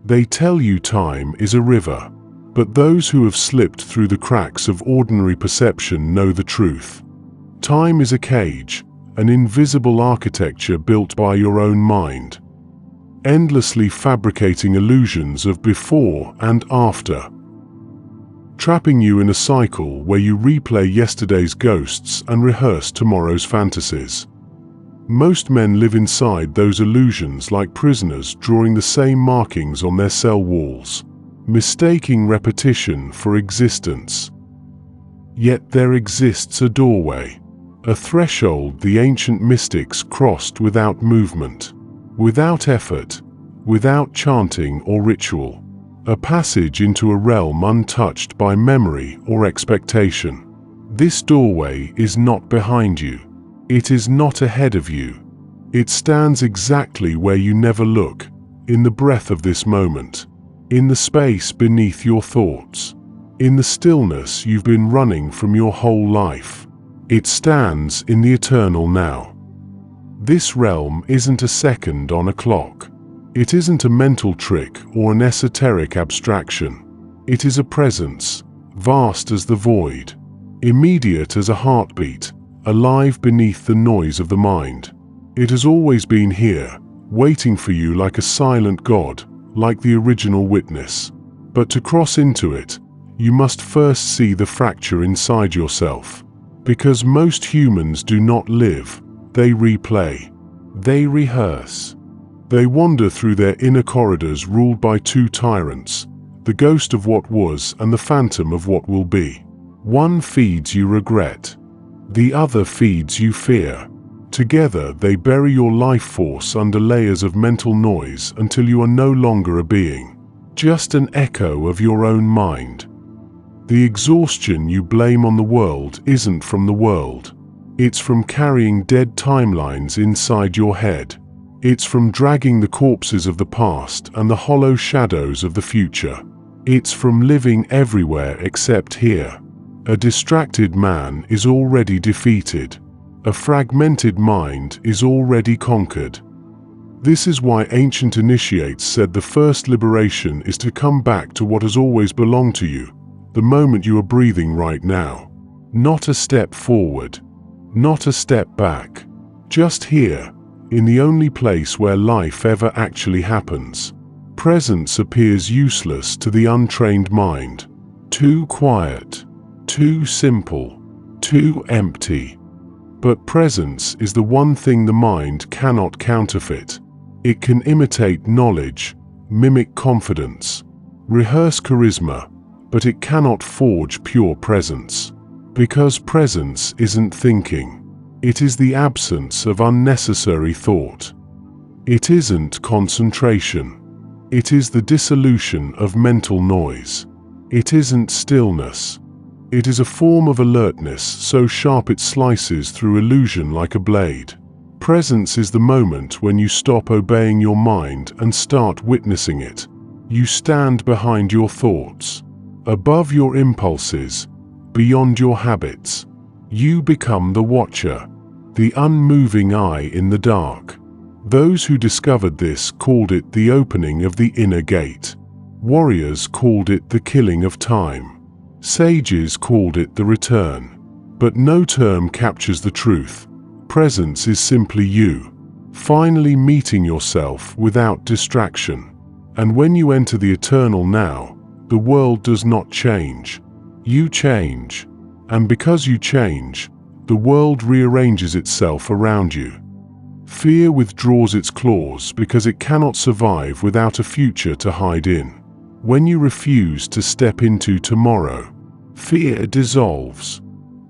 They tell you time is a river, but those who have slipped through the cracks of ordinary perception know the truth. Time is a cage, an invisible architecture built by your own mind, endlessly fabricating illusions of before and after, trapping you in a cycle where you replay yesterday's ghosts and rehearse tomorrow's fantasies. Most men live inside those illusions like prisoners, drawing the same markings on their cell walls, mistaking repetition for existence. Yet there exists a doorway, a threshold the ancient mystics crossed without movement, without effort, without chanting or ritual, a passage into a realm untouched by memory or expectation. This doorway is not behind you. It is not ahead of you. It stands exactly where you never look, in the breath of this moment, in the space beneath your thoughts, in the stillness you've been running from your whole life. It stands in the eternal now. This realm isn't a second on a clock. It isn't a mental trick or an esoteric abstraction. It is a presence, vast as the void, immediate as a heartbeat, alive beneath the noise of the mind. It has always been here, waiting for you like a silent God, like the original witness. But to cross into it, you must first see the fracture inside yourself. Because most humans do not live, they replay. They rehearse. They wander through their inner corridors ruled by two tyrants, the ghost of what was and the phantom of what will be. One feeds you regret. The other feeds you fear. Together they bury your life force under layers of mental noise until you are no longer a being, just an echo of your own mind. The exhaustion you blame on the world isn't from the world. It's from carrying dead timelines inside your head. It's from dragging the corpses of the past and the hollow shadows of the future. It's from living everywhere except here. A distracted man is already defeated. A fragmented mind is already conquered. This is why ancient initiates said the first liberation is to come back to what has always belonged to you, the moment you are breathing right now. Not a step forward, not a step back. Just here, in the only place where life ever actually happens. Presence appears useless to the untrained mind. Too quiet. Too simple, too empty. But presence is the one thing the mind cannot counterfeit. It can imitate knowledge, mimic confidence, rehearse charisma, but it cannot forge pure presence. Because presence isn't thinking. It is the absence of unnecessary thought. It isn't concentration. It is the dissolution of mental noise. It isn't stillness. It is a form of alertness so sharp it slices through illusion like a blade. Presence is the moment when you stop obeying your mind and start witnessing it. You stand behind your thoughts, above your impulses, beyond your habits. You become the watcher, the unmoving eye in the dark. Those who discovered this called it the opening of the inner gate. Warriors called it the killing of time. Sages called it the return. But no term captures the truth. Presence is simply you, finally meeting yourself without distraction. And when you enter the eternal now, the world does not change. You change. And because you change, the world rearranges itself around you. Fear withdraws its claws because it cannot survive without a future to hide in. When you refuse to step into tomorrow, fear dissolves.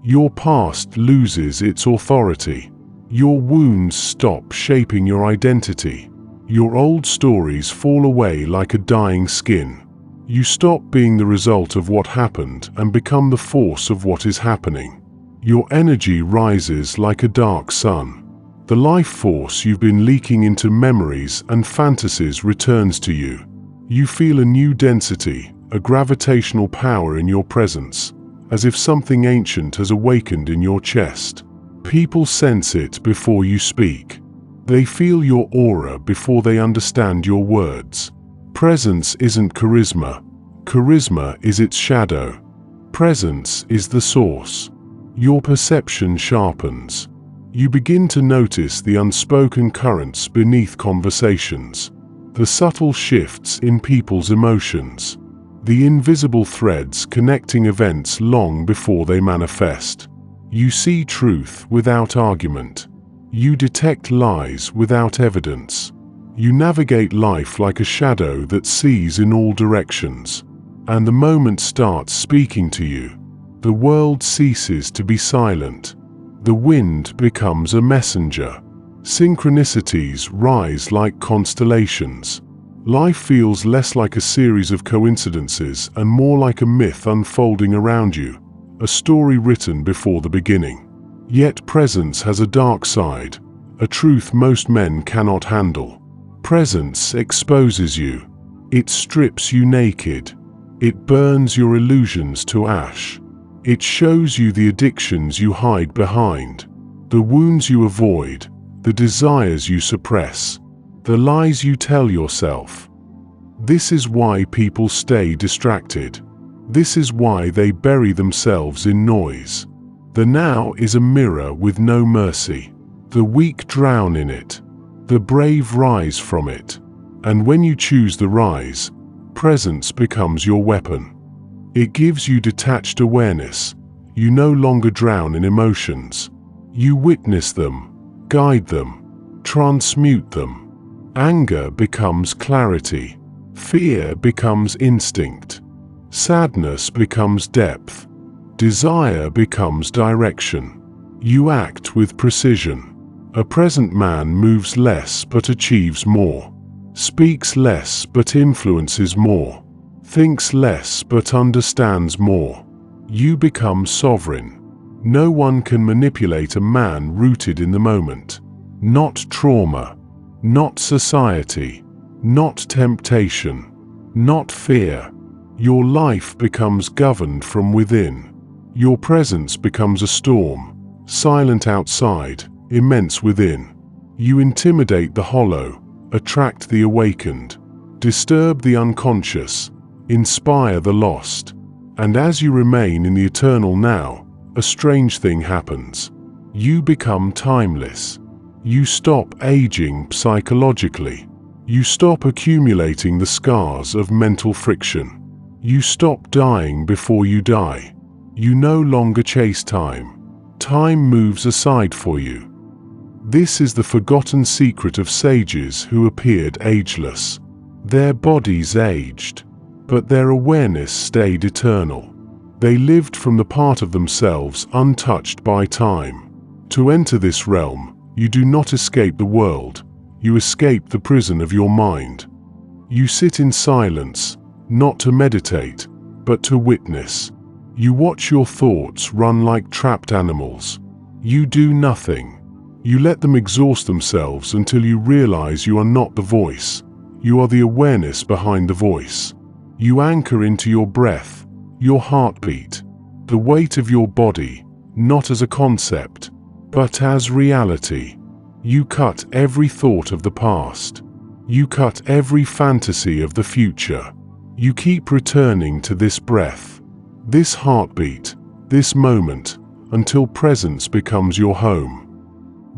Your past loses its authority. Your wounds stop shaping your identity. Your old stories fall away like a dying skin. You stop being the result of what happened and become the force of what is happening. Your energy rises like a dark sun. The life force you've been leaking into memories and fantasies returns to you. You feel a new density, a gravitational power in your presence, as if something ancient has awakened in your chest. People sense it before you speak. They feel your aura before they understand your words. Presence isn't charisma. Charisma is its shadow. Presence is the source. Your perception sharpens. You begin to notice the unspoken currents beneath conversations, the subtle shifts in people's emotions, the invisible threads connecting events long before they manifest. You see truth without argument. You detect lies without evidence. You navigate life like a shadow that sees in all directions. And the moment starts speaking to you, the world ceases to be silent. The wind becomes a messenger. Synchronicities rise like constellations. Life feels less like a series of coincidences and more like a myth unfolding around you, a story written before the beginning. Yet presence has a dark side, a truth most men cannot handle. Presence exposes you. It strips you naked. It burns your illusions to ash. It shows you the addictions you hide behind, the wounds you avoid, the desires you suppress, the lies you tell yourself. This is why people stay distracted. This is why they bury themselves in noise. The now is a mirror with no mercy. The weak drown in it. The brave rise from it. And when you choose the rise, presence becomes your weapon. It gives you detached awareness. You no longer drown in emotions. You witness them, guide them, transmute them. Anger becomes clarity. Fear becomes instinct. Sadness becomes depth. Desire becomes direction. You act with precision. A present man moves less but achieves more. Speaks less but influences more. Thinks less but understands more. You become sovereign. No one can manipulate a man rooted in the moment. Not trauma. Not society. Not temptation. Not fear. Your life becomes governed from within. Your presence becomes a storm, silent outside, immense within. You intimidate the hollow, attract the awakened, disturb the unconscious, inspire the lost. And as you remain in the eternal now, a strange thing happens. You become timeless. You stop aging psychologically. You stop accumulating the scars of mental friction. You stop dying before you die. You no longer chase time. Time moves aside for you. This is the forgotten secret of sages who appeared ageless. Their bodies aged, but their awareness stayed eternal. They lived from the part of themselves untouched by time. To enter this realm, you do not escape the world. You escape the prison of your mind. You sit in silence, not to meditate, but to witness. You watch your thoughts run like trapped animals. You do nothing. You let them exhaust themselves until you realize you are not the voice. You are the awareness behind the voice. You anchor into your breath, your heartbeat, the weight of your body, not as a concept, but as reality. You cut every thought of the past. You cut every fantasy of the future. You keep returning to this breath, this heartbeat, this moment, until presence becomes your home.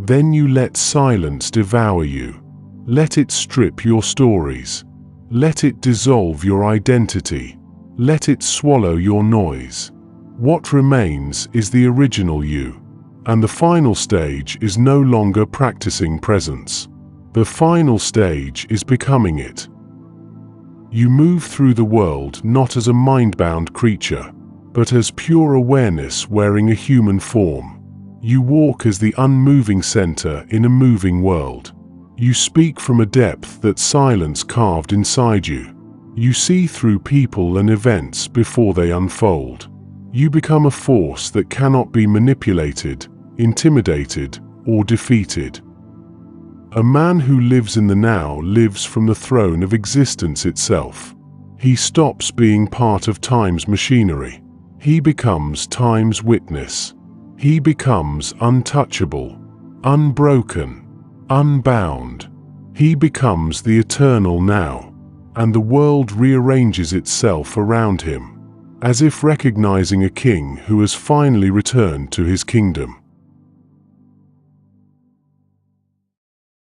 Then you let silence devour you. Let it strip your stories. Let it dissolve your identity. Let it swallow your noise. What remains is the original you. And the final stage is no longer practicing presence. The final stage is becoming it. You move through the world not as a mind-bound creature, but as pure awareness wearing a human form. You walk as the unmoving center in a moving world. You speak from a depth that silence carved inside you. You see through people and events before they unfold. You become a force that cannot be manipulated, intimidated, or defeated. A man who lives in the now lives from the throne of existence itself. He stops being part of time's machinery. He becomes time's witness. He becomes untouchable, unbroken, unbound. He becomes the eternal now. and the world rearranges itself around him, as if recognizing a king who has finally returned to his kingdom.